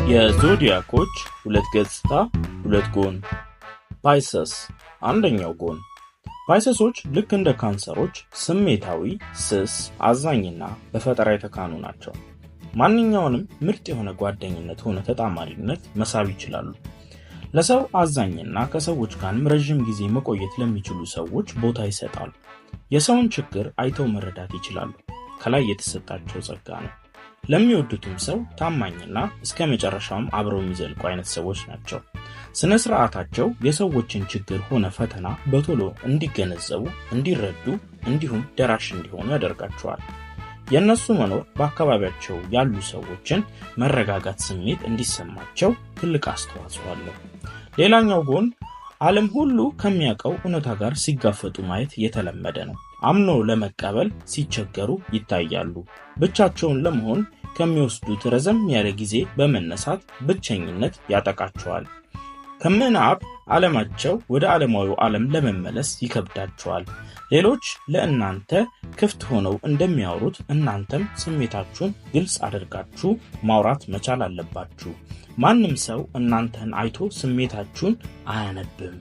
የዞዲያኮች ሁለት ገጽታ ሁለት ጎን። ፓይሰስ አንደኛው ጎን። ፓይሰሶች ልክ እንደ ካንሰሮች ስሜታዊ፣ ስስ፣ አዛኝና በፈጠራ የተካኑ ናቸው። ማንኛውንም ምርጥ የሆነ ጓደኝነት ሆነ ተጣማሪነት መሳብ ይችላሉ። ለሰው አዛኝና ከሰዎች ጋርም ረጅም ጊዜ መቆየት ለሚችሉ ሰዎች ቦታ ይሰጣሉ። የሰውን ችግር አይተው መረዳት ይችላሉ። ከላይ የተሰጣቸው ጸጋ ነው። ለሚወዱትም ሰው ታማኝና እስከ መጨረሻም አብረው የሚዘልቁ አይነት ሰዎች ናቸው። ስነ ስርዓታቸው የሰዎችን ችግር ሆነ ፈተና በቶሎ እንዲገነዘቡ፣ እንዲረዱ እንዲሁም ደራሽ እንዲሆኑ ያደርጋቸዋል። የነሱ መኖር በአካባቢያቸው ያሉ ሰዎችን መረጋጋት ስሜት እንዲሰማቸው ትልቅ አስተዋጽኦ አለው። ሌላኛው ጎን ዓለም ሁሉ ከሚያውቀው እውነታ ጋር ሲጋፈጡ ማየት የተለመደ ነው። አምኖ ለመቀበል ሲቸገሩ ይታያሉ። ብቻቸውን ለመሆን ከሚወስዱት ረዘም ያለ ጊዜ በመነሳት ብቸኝነት ያጠቃቸዋል። ከምናብ ዓለማቸው ወደ ዓለማዊው ዓለም ለመመለስ ይከብዳቸዋል። ሌሎች ለእናንተ ክፍት ሆነው እንደሚያወሩት እናንተም ስሜታችሁን ግልጽ አድርጋችሁ ማውራት መቻል አለባችሁ። ማንም ሰው እናንተን አይቶ ስሜታችሁን አያነብም።